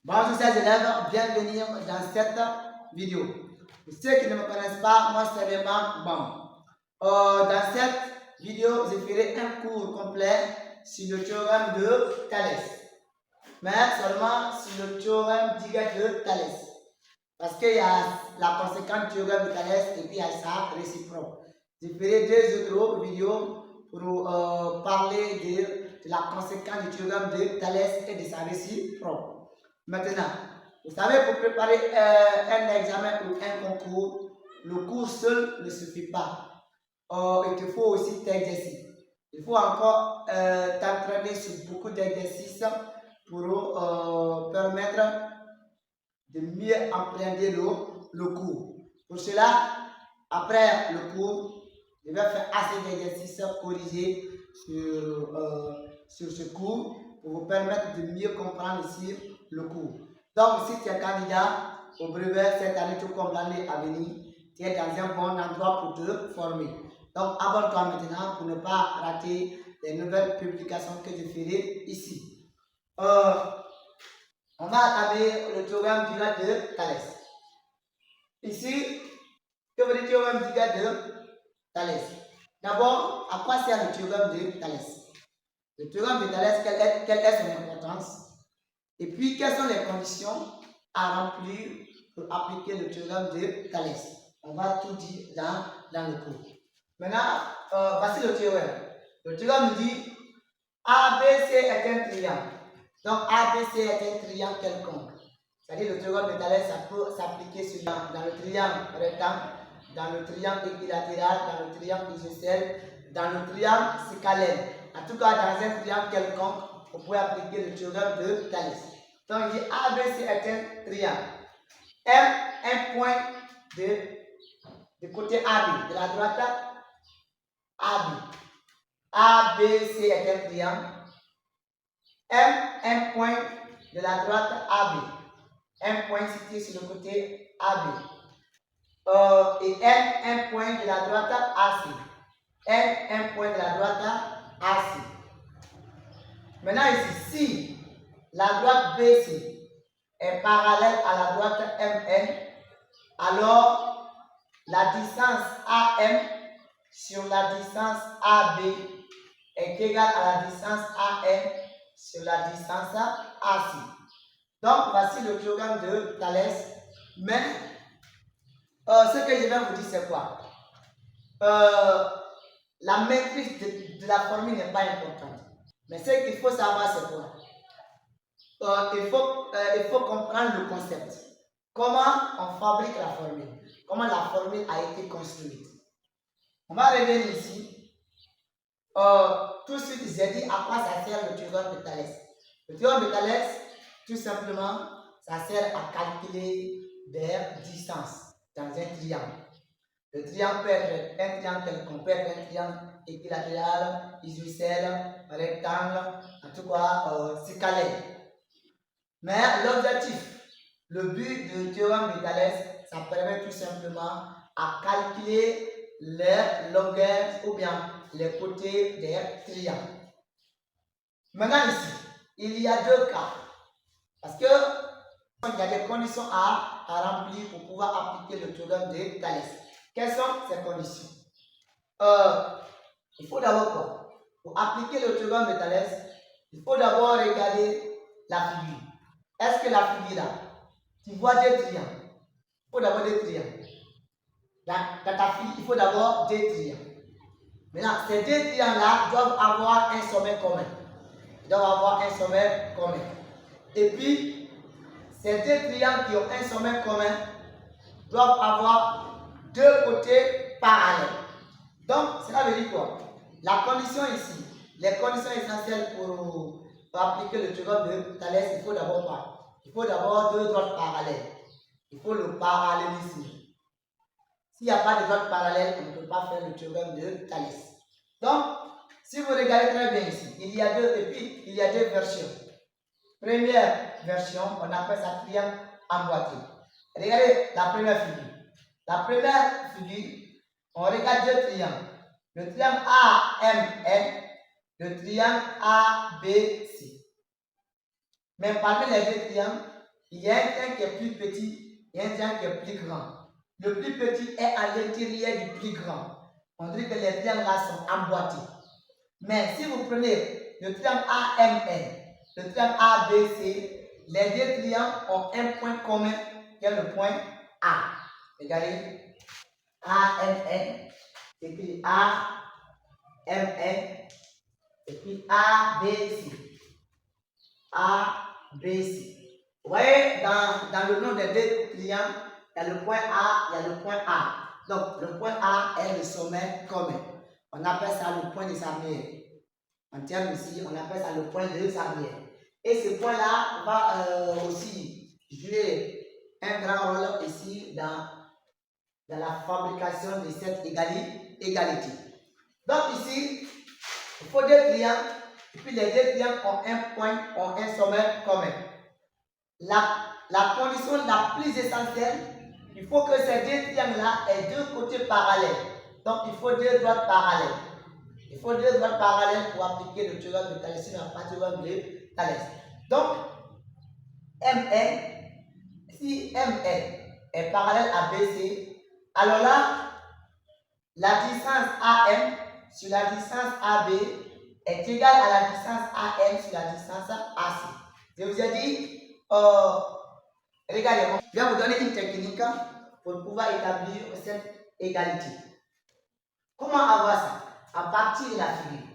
Bonjour chers élèves, bienvenue dans cette vidéo. Pour ceux qui ne me connaissent pas, moi c'est vraiment bon. Dans cette vidéo, je ferai un cours complet sur le théorème de Thalès. Mais seulement sur le théorème de Thalès. Parce qu'il y a la conséquence du théorème de Thalès et puis il y a sa réciproque. Je ferai deux autres vidéos pour parler de la conséquence du théorème de Thalès et de sa réciproque. Maintenant, vous savez, pour préparer un examen ou un concours, le cours seul ne suffit pas. Il te faut aussi t'exercer. Il faut encore t'entraîner sur beaucoup d'exercices pour permettre de mieux appréhender le cours. Pour cela, après le cours, je vais faire assez d'exercices corrigés sur ce cours pour vous permettre de mieux comprendre ici le cours. Donc, si tu es candidat au brevet cette année, tout comme l'année à venir, tu es dans un bon endroit pour te former. Donc, abonne-toi maintenant pour ne pas rater les nouvelles publications que je ferai ici. On va attaquer le théorème de Thalès. Ici, que veut dire le théorème de Thalès? D'abord, à quoi sert le théorème de Thalès? Le théorème de Thalès, quelle est son importance? Et puis, quelles sont les conditions à remplir pour appliquer le théorème de Thalès? On va tout dire dans le cours. Maintenant, voici le théorème. Le théorème nous dit ABC est un triangle. Donc, ABC est un triangle quelconque. C'est-à-dire le théorème de Thalès, ça peut s'appliquer dans le triangle rectangle, dans le triangle équilatéral, dans le triangle isocèle, dans le triangle scalaire. En tout cas, dans un triangle quelconque, on peut appliquer le théorème de Thalès. Donc, il dit ABC est un triangle. M, un point de côté AB, de la droite AB. ABC est un triangle. M, un point de la droite AB. Un point situé sur le côté AB. Et N, un point de la droite AC. N, un point de la droite AC. Maintenant ici, si la droite BC est parallèle à la droite MN, alors la distance AM sur la distance AB est égale à la distance AM sur la distance AC. Donc, voici le théorème de Thalès. Mais, ce que je vais vous dire, c'est quoi? La maîtrise de la formule n'est pas importante. Mais ce qu'il faut savoir, c'est quoi? Il faut comprendre le concept. Comment on fabrique la formule? Comment la formule a été construite? On va revenir ici. Tout de suite, j'ai dit à quoi ça sert le théorème de Thalès. Le théorème de Thalès, tout simplement, ça sert à calculer des distances dans un triangle. Le triangle peut être un triangle quelconque, peut être un triangle équilatéral, isocèle, rectangle, en tout cas scalaire. Mais l'objectif, le but du théorème de Thalès, ça permet tout simplement à calculer les longueurs ou bien les côtés des triangles. Maintenant ici, il y a deux cas. Parce que il y a des conditions à remplir pour pouvoir appliquer le théorème de Thalès. Quelles sont ces conditions? Il faut d'abord quoi? Pour appliquer le théorème de Thalès, il faut d'abord regarder la figure. Est-ce que la figure là, tu vois des triangles? Il faut d'abord des triangles. Dans ta figure, il faut d'abord des triangles. Maintenant, ces deux triangles-là doivent avoir un sommet commun. Ils doivent avoir un sommet commun. Et puis, ces deux triangles qui ont un sommet commun doivent avoir deux côtés parallèles. Donc, cela veut dire quoi? La condition ici, les conditions essentielles pour appliquer le théorème de Thalès, il faut d'abord quoi? Il faut d'abord deux droites parallèles. Il faut le parallélisme. S'il n'y a pas de droite parallèle, on ne peut pas faire le théorème de Thalès. Donc, si vous regardez très bien ici, il y a deux versions. Première version, on appelle ça triangle emboîté. Regardez la première figure. La première figure, on regarde deux triangles. Le triangle AMN, le triangle ABC. Mais parmi les deux triangles, il y a un triangle qui est plus petit et un triangle qui est plus grand. Le plus petit est à l'intérieur du plus grand. On dit que les triangles là sont emboîtés. Mais si vous prenez le triangle AMN, le triangle ABC, les deux triangles ont un point commun qui est le point A. Regardez, AMN, écrit AMN, et puis ABC. ABC. Vous voyez, dans le nom des deux triangles, il y a le point A, il y a le point A. Donc, le point A est le sommet commun. On appelle ça le point de Sarmière. En termes ici, on appelle ça le point de Sarmière. Et ce point-là va aussi jouer un grand rôle ici dans la fabrication de cette égalité. Donc ici, il faut deux triangles, et puis les deux triangles ont un point, ont un sommet commun. La condition la plus essentielle, il faut que ces deux triangles-là aient deux côtés parallèles. Donc il faut deux droites parallèles. Il faut deux droites parallèles pour appliquer le théorème de Thalès sur la théorème de Thalès. Donc, MN, si MN est parallèle à BC, alors là, la distance AM sur la distance AB est égale à la distance AM sur la distance AC. Je vous ai dit, regardez, je vais vous donner une technique pour pouvoir établir cette égalité. Comment avoir ça? À partir de la figure.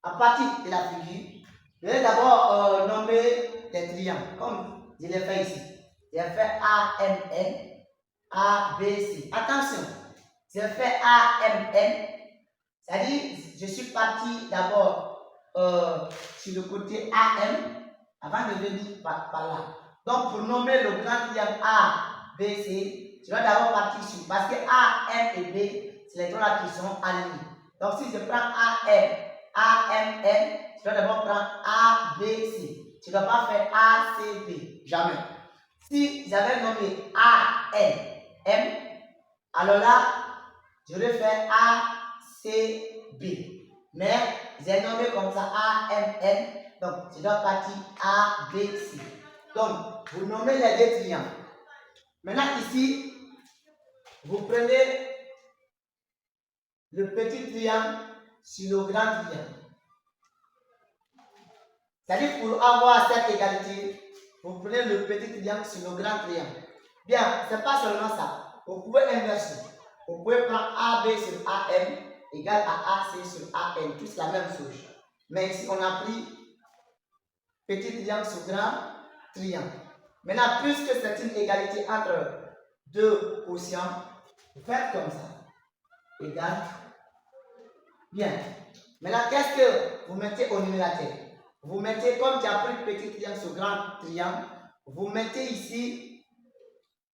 À partir de la figure, je vais d'abord nommer les triangles, comme je l'ai fait ici. J'ai fait AMN, ABC. Attention, j'ai fait AMN, c'est-à-dire je suis parti d'abord sur le côté AM avant de venir par là. Donc pour nommer le grand triangle ABC, je dois d'abord partir sur, parce que AM et B, c'est les trois qui sont alignés. Donc si je prends AMN, je dois d'abord prendre ABC. Tu ne dois pas faire ACB, jamais. Si j'avais nommé ANM, alors là, je vais faire ACB. Mais j'ai nommé comme ça AMN, donc je dois partir ABC. Donc, vous nommez les deux triangles. Maintenant ici, vous prenez le petit triangle sur le grand triangle. C'est-à-dire pour avoir cette égalité, vous prenez le petit triangle sur le grand triangle. Bien, ce n'est pas seulement ça. Vous pouvez inverser. Vous pouvez prendre AB sur AM égale à AC sur AN. Tout la même chose. Mais ici, on a pris petit triangle sur grand triangle. Maintenant, puisque c'est une égalité entre deux quotients, vous faites comme ça. Égal. Bien. Maintenant, qu'est-ce que vous mettez au numérateur? Vous mettez, comme tu as pris petit triangle sur grand triangle, vous mettez ici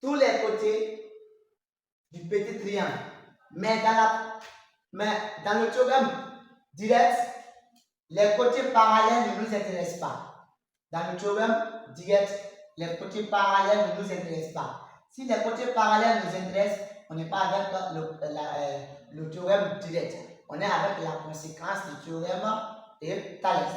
tous les côtés du petit triangle. Mais dans le théorème direct, les côtés parallèles ne nous intéressent pas. Dans le théorème direct, les côtés parallèles ne nous intéressent pas. Si les côtés parallèles nous intéressent, on n'est pas avec le théorème direct. On est avec la conséquence du théorème de Thalès.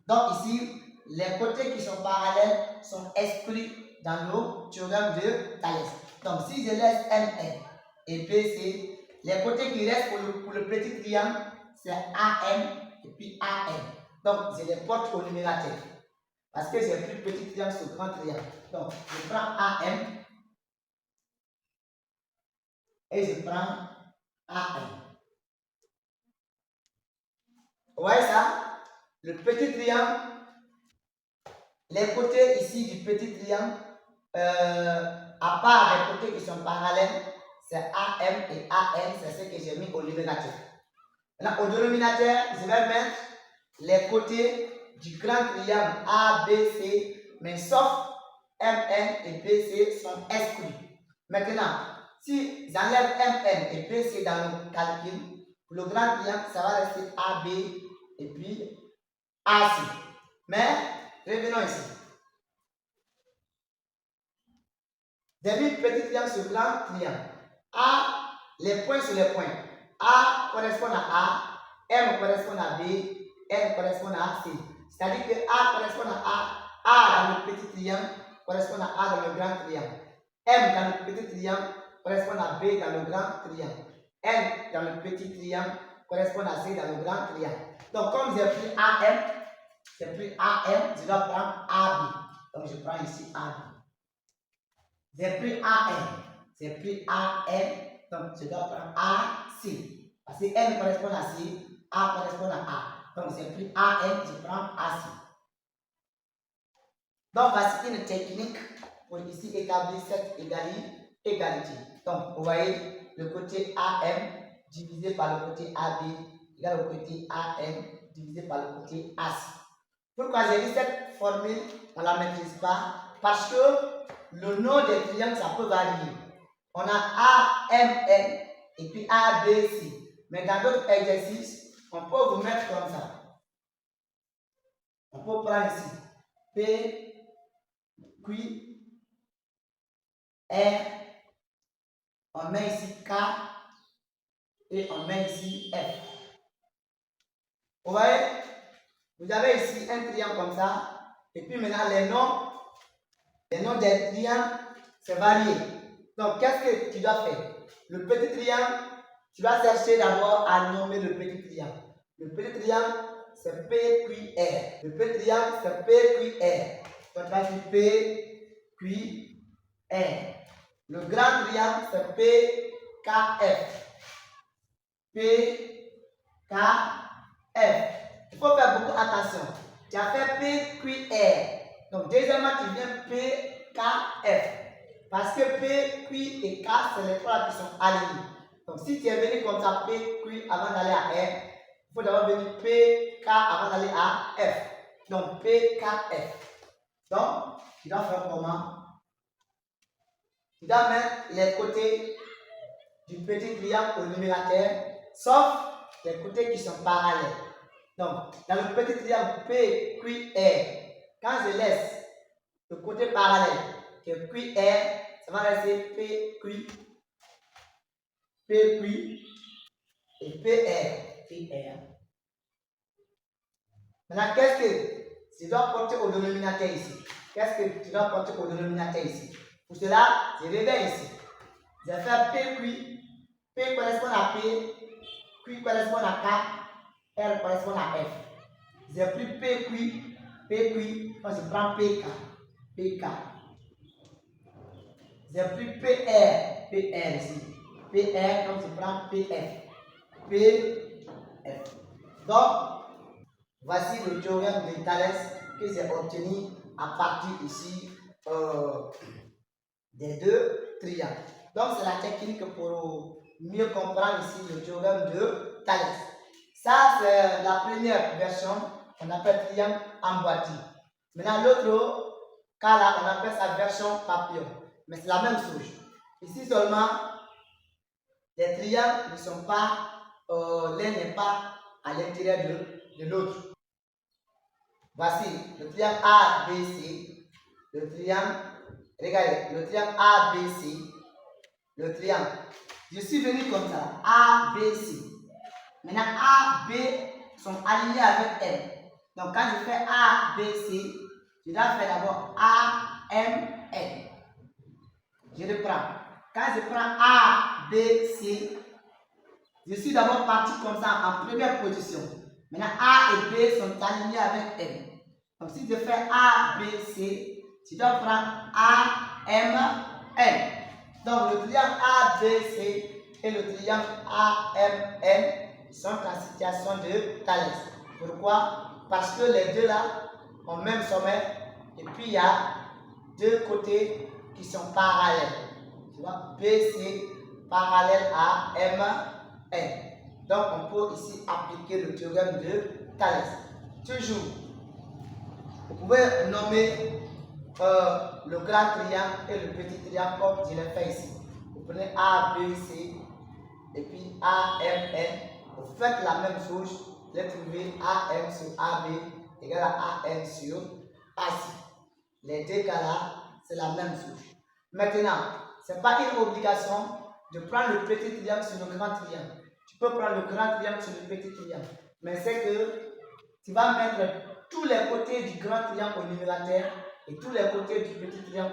Donc ici, les côtés qui sont parallèles sont exclus dans le théorème de Thalès. Donc si je laisse MN et BC, les côtés qui restent pour le petit triangle, c'est AM et puis AN. Donc je les porte au numérateur. Parce que j'ai pris petit triangle sur grand triangle. Donc je prends AM et je prends AN. Vous voyez ça? Le petit triangle, les côtés ici du petit triangle, à part les côtés qui sont parallèles, c'est AM et AN, c'est ce que j'ai mis au numérateur. Maintenant, au dénominateur, je vais mettre les côtés du grand triangle ABC, mais sauf MN et BC sont exclus. Maintenant, si j'enlève MN et BC dans le calcul, pour le grand triangle, ça va rester AB et puis AC. Mais, revenons ici. J'ai mis petit triangle sur grand triangle. A, les points sur les points. A correspond à A, M correspond à B, N correspond à C. C'est-à-dire que A correspond à A dans le petit triangle, correspond à A dans le grand triangle. M dans le petit triangle correspond à B dans le grand triangle. N dans le petit triangle correspond à C dans le grand triangle. Donc, comme j'ai pris AM, je dois prendre AB. Donc, je prends ici AB. J'ai pris AM, donc je dois prendre AC. Parce que N correspond à C, A correspond à A. Donc, j'ai pris AM, je prends AC. Donc, voici une technique pour ici établir cette égalité. Donc, vous voyez, le côté AM divisé par le côté AB égale au côté AM divisé par le côté AC. Pourquoi j'ai dit cette formule, on ne la maîtrise pas? Parce que le nom des triangles, ça peut varier. On a AMN et puis ABC. Mais dans d'autres exercices, on peut vous mettre comme ça. On peut prendre ici P, Q, R, on met ici K et on met ici F. Vous voyez? Vous avez ici un triangle comme ça. Et puis maintenant, les noms des triangles, c'est varié. Donc, qu'est-ce que tu dois faire? Le petit triangle, tu vas chercher d'abord à nommer le petit triangle. Le petit triangle, c'est PQR. Le petit triangle, c'est PQR. Donc, tu vas dire PQR. Le grand triangle, c'est PKF. PKF. Il faut faire beaucoup attention. Tu as fait PQR. Donc, deuxièmement, tu viens PKF. Parce que P, Q et K, c'est les trois qui sont alignés. Donc, si tu es venu comme ça, P, Q avant d'aller à R, il faut d'abord venir P, K avant d'aller à F. Donc, PKF. Donc, tu dois faire comment? Tu dois mettre les côtés du petit triangle au numérateur, sauf les côtés qui sont parallèles. Donc, dans le petit triangle PQR, quand je laisse le côté parallèle qui est QR, ça va rester PQ et PR. Maintenant, qu'est-ce que je dois porter au dénominateur ici? Qu'est-ce que tu dois porter au dénominateur ici? Pour cela, je reviens ici. Je vais faire PQ. P correspond à P, Q correspond à K, R correspond à F. J'ai pris PQ, donc je prends PK. J'ai pris PR ici. PR, donc je prends PF. Donc, voici le théorème de Thalès que j'ai obtenu à partir ici des deux triangles. Donc, c'est la technique pour mieux comprendre ici le théorème de Thalès. Ça, c'est la première version qu'on appelle triangle emboîté. Maintenant, l'autre cas là, on appelle sa version papillon. Mais c'est la même chose. Ici seulement, les triangles ne sont pas, l'un n'est pas à l'intérieur de l'autre. Voici le triangle ABC, le triangle, regardez, le triangle ABC, le triangle. Je suis venu comme ça, ABC. Maintenant, A, B sont alignés avec M. Donc, quand je fais ABC, je dois faire d'abord A, M, N. Je reprends. Quand je prends A, B, C, je suis d'abord parti comme ça en première position. Maintenant, A et B sont alignés avec M. Donc, si je fais A, B, C, je dois prendre A, M, N. Donc, le triangle A, B, C et le triangle A, M, N sont en situation de Thalès. Pourquoi? Parce que les deux là ont le même sommet et puis il y a deux côtés qui sont parallèles. Tu vois, BC parallèle à MN. Donc, on peut ici appliquer le théorème de Thalès. Toujours, vous pouvez nommer le grand triangle et le petit triangle comme je l'ai fait ici. Vous prenez A, B, C et puis A, M, N. Vous faites la même chose. Vous allez trouver AM sur AB égale à AM sur AC. Les deux cas là, c'est la même chose. Maintenant, ce n'est pas une obligation de prendre le petit triangle sur le grand triangle. Tu peux prendre le grand triangle sur le petit triangle. Mais c'est que tu vas mettre tous les côtés du grand triangle au numérateur et tous les côtés du petit triangle